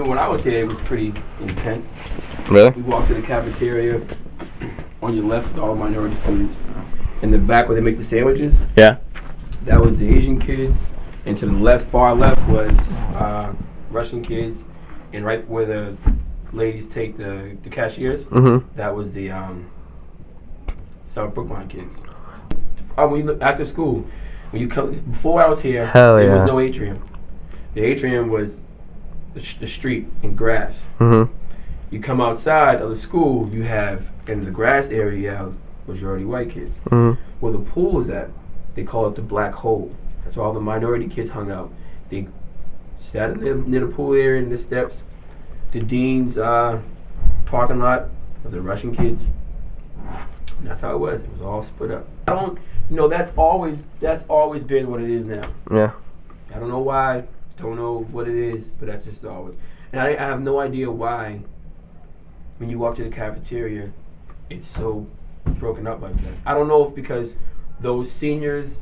remember when I was here, it was pretty intense. Really? We walked to the cafeteria. On your left is all minority students. In the back where they make the sandwiches, Yeah. that was the Asian kids. And to the left, far left, was Russian kids. And right where the ladies take the cashiers, that was the South Brookline kids. When you look after school, when you come before I was here, there was no atrium. The atrium was the street and grass. You come outside of the school, you have in the grass area majority white kids. Where the pool is at, they call it the black hole. That's where all the minority kids hung out. They sat near the pool area in the steps. The dean's parking lot was the Russian kids. And that's how it was. It was all split up. That's always been what it is now. Yeah. I don't know why. Don't know what it is, but that's just always. And I have no idea why. When you walk to the cafeteria, it's so broken up like that. I don't know if because those seniors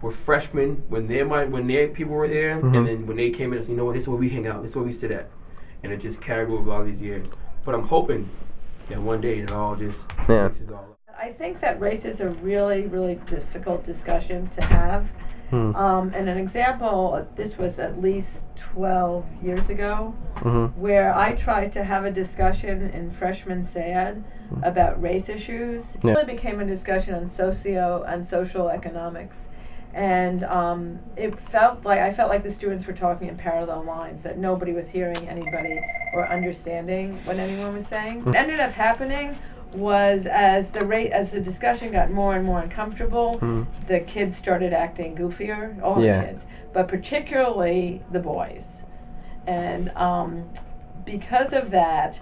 were freshmen when their people were there, and then when they came in, you know what? This is where we hang out. This is where we sit at, and it just carried over all these years. But I'm hoping that one day it all just fixes all up. I think that race is a really, really difficult discussion to have. And an example, this was at least 12 years ago, where I tried to have a discussion in freshman SAD about race issues. It really became a discussion on social economics. And I felt like the students were talking in parallel lines, that nobody was hearing anybody or understanding what anyone was saying. What ended up happening was as the discussion got more and more uncomfortable, the kids started acting goofier, all the kids, but particularly the boys. And because of that,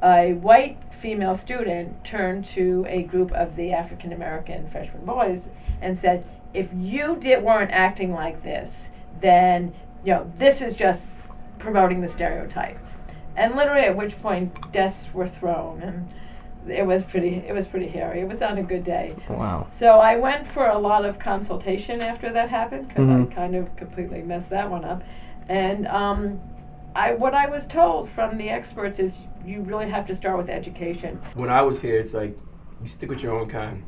a white female student turned to a group of the African American freshman boys and said, if you weren't acting like this, then this is just promoting the stereotype. And literally at which point desks were thrown, and it was pretty hairy. It was not a good day. Wow. So I went for a lot of consultation after that happened, because I kind of completely messed that one up. And what I was told from the experts is you really have to start with education. When I was here, it's like you stick with your own kind.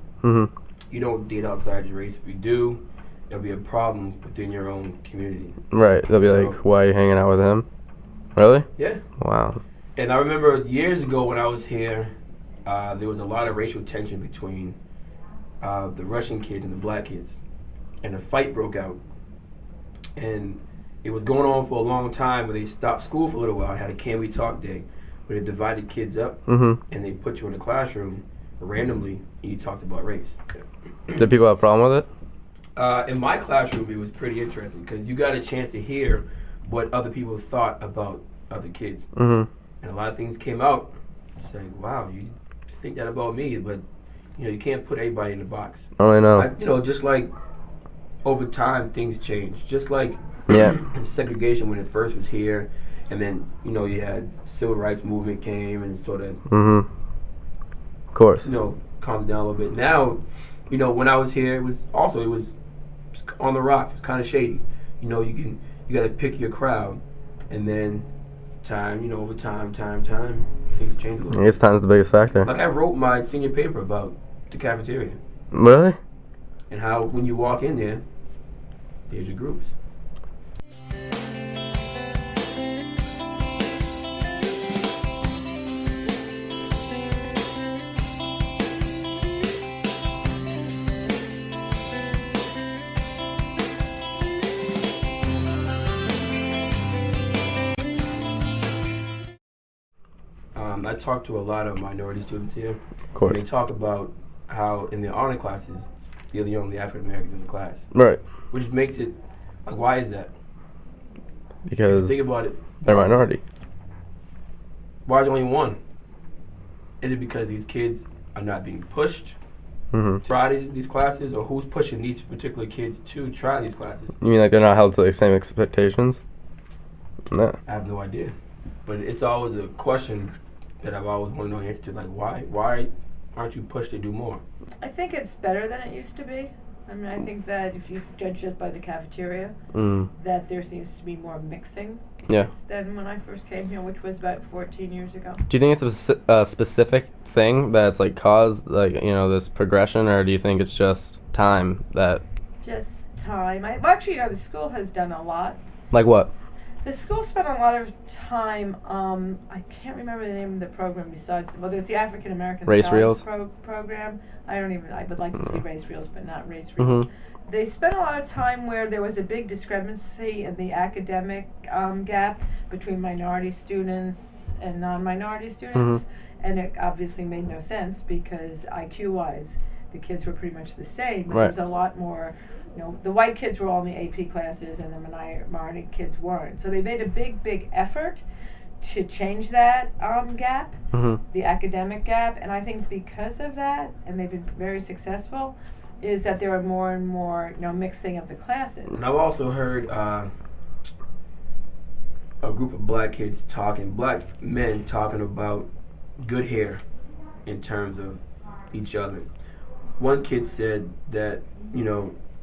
You don't date outside your race. If you do, there'll be a problem within your own community. Right. They'll be like, why are you hanging out with him? Really? Yeah. Wow. And I remember years ago when I was here, there was a lot of racial tension between the Russian kids and the black kids. And a fight broke out. And it was going on for a long time where they stopped school for a little while. I had a Can We Talk day where they divided kids up and they put you in a classroom randomly and you talked about race. Did people have a problem with it? In my classroom, it was pretty interesting because you got a chance to hear what other people thought about other kids. And a lot of things came out saying, wow, you think that about me, but you can't put everybody in the box. Oh, I know. Just like over time, things change. Just like segregation when it first was here, and then you had civil rights movement came and sort of, of course, calmed down a little bit. Now, when I was here, it was on the rocks. It was kind of shady. You got to pick your crowd, and then over time, things change a little. I guess time's the biggest factor. Like I wrote my senior paper about the cafeteria. Really? And how when you walk in there, there's your groups. I talk to a lot of minority students here. Of course. And they talk about how in their honor classes, they're the only African Americans in the class. Right. Which makes it, why is that? Because if you think about it, they're minority. Why is there only one? Is it because these kids are not being pushed to try these classes, or who's pushing these particular kids to try these classes? You mean like they're not held to the same expectations? No. I have no idea. But it's always a question that I've always wanted to know the answer to. Like, why aren't you pushed to do more? I think it's better than it used to be. I mean, I think that if you judge just by the cafeteria, that there seems to be more mixing than when I first came here, which was about 14 years ago. Do you think it's a specific thing that's like caused like this progression, or do you think it's just time that? Just time. Actually, the school has done a lot. Like what? The school spent a lot of time. I can't remember the name of the program besides. There's the African American Race Scholars Reels program. I would like to see Race Reels, but not Race Reels. They spent a lot of time where there was a big discrepancy in the academic gap between minority students and non-minority students, and it obviously made no sense because IQ-wise, the kids were pretty much the same. But there was a lot more. The white kids were all in the AP classes and the minority kids weren't. So they made a big effort to change that gap, the academic gap. And I think because of that, and they've been very successful, is that there are more and more mixing of the classes. And I've also heard a group of black men talking about good hair in terms of each other. One kid said that,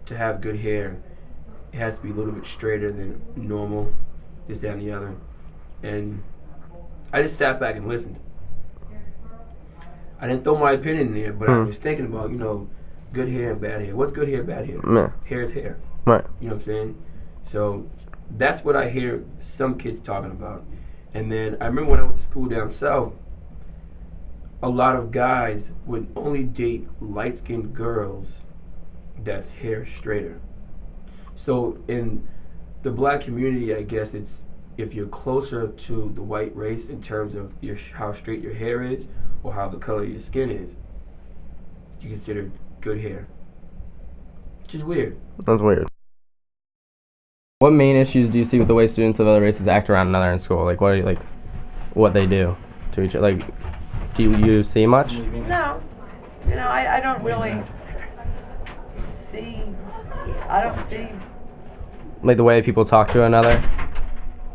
to have good hair, it has to be a little bit straighter than normal, this, that, and the other. And I just sat back and listened. I didn't throw my opinion in there, but I was thinking about, good hair and bad hair. What's good hair, bad hair? Hair is hair. Right. You know what I'm saying? So that's what I hear some kids talking about. And then I remember when I went to school down south, a lot of guys would only date light-skinned girls that's hair straighter. So in the black community, I guess it's if you're closer to the white race in terms of how straight your hair is or how the color of your skin is, you consider good hair. Which is weird. That's weird. What main issues do you see with the way students of other races act around another in school? Like, what they do to each other? Like, do you see much? No. I don't really see. I don't see. Like the way people talk to another?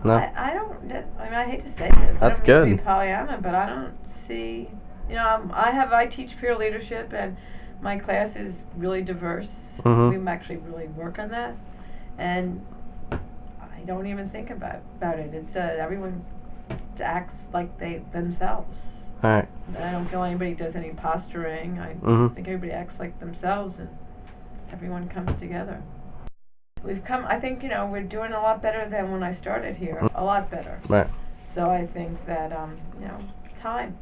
No? I don't. I hate to say this. That's I don't mean good. to be Pollyanna, but I don't see. I teach peer leadership, and my class is really diverse. We actually really work on that, and I don't even think about it. It's everyone acts like themselves. All right. I don't feel anybody does any posturing. I just think everybody acts like themselves, and everyone comes together. I think, we're doing a lot better than when I started here. A lot better. Right. So I think that, time.